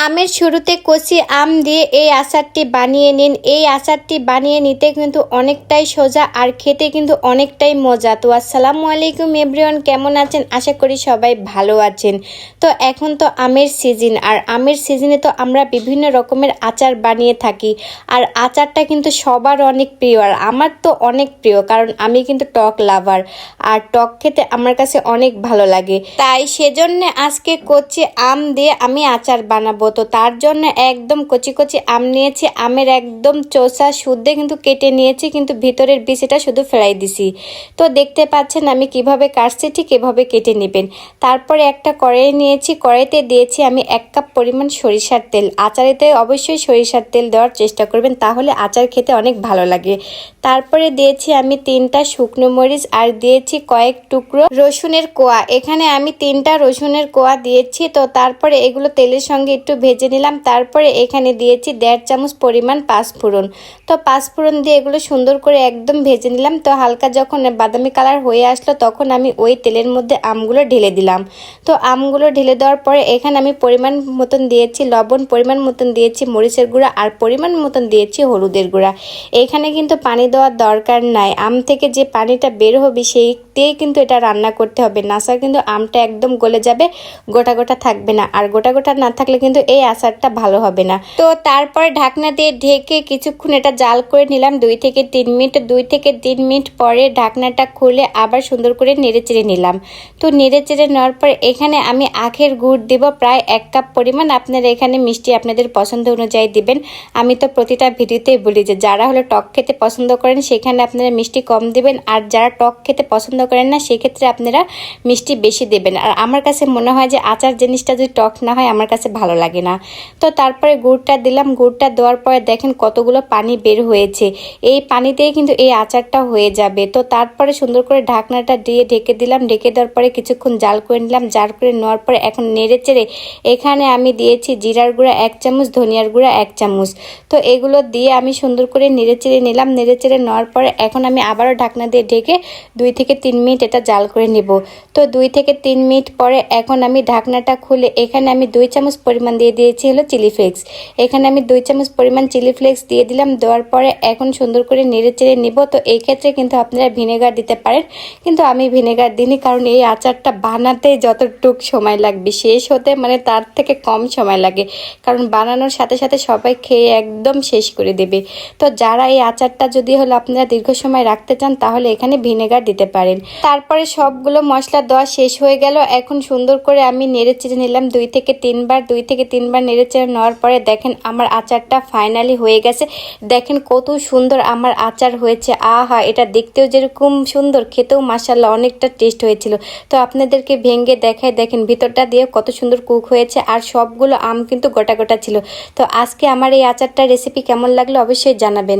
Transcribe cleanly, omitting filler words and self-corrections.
আমের শুরুতে কচি আম দিয়ে এই আচারটি বানিয়ে নিন। এই আচারটি বানিয়ে নিতে কিন্তু অনেকটাই সোজা আর খেতে কিন্তু অনেকটাই মজা। তো আসসালামু আলাইকুম এভরিওয়ান, কেমন আছেন? আশা করি সবাই ভালো আছেন। তো এখন তো আমের সিজন, আর আমের সিজনে তো আমরা বিভিন্ন রকমের আচার বানিয়ে থাকি। আর আচারটা কিন্তু সবার অনেক প্রিয়, আর আমার তো অনেক প্রিয়, কারণ আমি কিন্তু টক লাভার, আর টক খেতে আমার কাছে অনেক ভালো লাগে। তাই সেজন্য আজকে কচি আম দিয়ে আমি আচার বানাবো। তো তার জন্য একদম কচি কচি আম নিয়েছি। আমের একদম চোষা শুদ্ধে কিন্তু কেটে নিয়েছি, কিন্তু ভিতরের বিচিটা শুধু ফেলাই দিছি। তো দেখতে পাচ্ছেন আমি কিভাবে কাটছি, ঠিক এভাবে কেটে নেবেন। তারপরে একটা কড়াই নিয়েছি, কড়াইতে দিয়েছি আমি 1 কাপ পরিমাণ সরিষার তেল। আচারেতে অবশ্যই সরিষার তেল দেওয়ার চেষ্টা করবেন, তাহলে আচার খেতে অনেক ভালো লাগে। তারপরে দিয়েছি আমি 3টা শুকনো মরিচ, আর দিয়েছি কয়েক টুকরো রসুনের কোয়া। এখানে আমি 3টা রসুনের কোয়া দিয়েছি। তো তারপরে এগুলো তেলের সঙ্গে একটু ভেজে নিলাম। তারপরে এখানে দিয়েছি 1.5 চামচ পরিমাণ পাঁচফোড়ন। তো পাঁচফোড়ন দিয়ে এগুলো সুন্দর করে একদম ভেজে নিলাম। তো হালকা যখন বাদামি কালার হয়ে আসলো, তখন আমি ওই তেলের মধ্যে আমগুলো ঢেলে দিলাম। তো আমগুলো ঢেলে দেওয়ার পরে এখানে আমি পরিমাণ মতন দিয়েছি লবণ, পরিমাণ মতন দিয়েছি মরিচের গুঁড়া, আর পরিমাণ মতন দিয়েছি হলুদের গুঁড়া। এখানে কিন্তু পানি দেওয়ার দরকার নাই, আম থেকে যে পানিটা বের হবে সেই দিয়ে কিন্তু এটা রান্না করতে হবে। নাছাড়া কিন্তু আমটা একদম গলে যাবে, গোটা গোটা থাকবে না। আর গোটা গোটা না থাকলে কিন্তু এই আচারটা ভালো হবে না। তো তারপরে ঢাকনা দিয়ে ঢেকে কিছুক্ষণ এটা জাল করে নিলাম, 2 থেকে 3 মিনিট। 2 থেকে 3 মিনিট পরে ঢাকনাটা খুলে আবার সুন্দর করে নেড়ে চেড়ে নিলাম। তো নেড়ে চেড়ে নেওয়ার পর এখানে আমি আখের গুড় দিব প্রায় 1 কাপ পরিমাণ। আপনারা এখানে মিষ্টি আপনাদের পছন্দ অনুযায়ী দিবেন। আমি তো প্রতিটা ভিডিওতেই বলি যে যারা হলো টক খেতে পছন্দ করেন সেখানে আপনারা মিষ্টি কম দিবেন, আর যারা টক খেতে পছন্দ করেন না সেক্ষেত্রে আপনারা মিষ্টি বেশি দেবেন। আর আমার কাছে মনে হয় যে আচার জিনিসটা যদি টক না হয় আমার কাছে ভালো লাগে না। তো তারপরে গুড়টা দিলাম। গুড়টা দেওয়ার পরে দেখেন কতগুলো পানি বের হয়েছে। এই পানিতেই কিন্তু এই আচারটা হয়ে যাবে। তো তারপরে সুন্দর করে ঢাকনাটা দিয়ে ঢেকে দিলাম। ঢেকে দেওয়ার পরে কিছুক্ষণ জাল করে নিলাম। জাল করে নেওয়ার পরে এখন নেড়ে চেড়ে এখানে আমি দিয়েছি জিরার গুঁড়া 1 চামচ, ধনিয়ার গুঁড়া 1 চামচ। তো এগুলো দিয়ে আমি সুন্দর করে নেড়ে চেড়ে নিলাম। নেড়ে চেড়ে নেওয়ার পরে এখন আমি আবারও ঢাকনা দিয়ে ঢেকে 2 থেকে 3 মিনিট এটা জাল করে নেব। তো 2 থেকে 3 মিনিট পরে এখন আমি ঢাকনাটা খুলে এখানে আমি 2 চামচ পরিমাণ দিয়ে দিয়েছি হলো চিলি ফ্লেক্স। এখানে আমি 2 চামচ পরিমাণ চিলি ফ্লেক্স দিয়ে দিলাম। দেওয়ার পরে এখন সুন্দর করে নেড়ে চেড়ে নিব। তো এই ক্ষেত্রে কিন্তু আপনারা ভিনেগার দিতে পারেন, কিন্তু আমি ভিনেগার দিইনি, কারণ এই আচারটা বানাতে যতটুক সময় লাগবে শেষ হতে মানে তার থেকে কম সময় লাগে, কারণ বানানোর সাথে সাথে সবাই খেয়ে একদম শেষ করে দেবে। তো যারা এই আচারটা যদি হলো আপনারা দীর্ঘ সময় রাখতে চান তাহলে এখানে ভিনেগার দিতে পারেন। তারপরে সবগুলো মশলা দেওয়া শেষ হয়ে গেল। এখন সুন্দর করে আমি নেড়ে চেড়ে নিলাম 2 থেকে 3 বার নেড়ে চেড়ে নেওয়ার পরে দেখেন আমার আচারটা ফাইনালি হয়ে গেছে। দেখেন কত সুন্দর আমার আচার হয়েছে। আহা, এটা দেখতেও যেরকম সুন্দর, খেতেও মাশাআল্লাহ অনেকটা টেস্ট হয়েছিল। তো আপনাদেরকে ভেঙে দেখায়, দেখেন ভিতরটা দিয়ে কত সুন্দর কুক হয়েছে, আর সবগুলো আম কিন্তু গোটা গোটা ছিল। তো আজকে আমার এই আচারটা রেসিপি কেমন লাগলো অবশ্যই জানাবেন।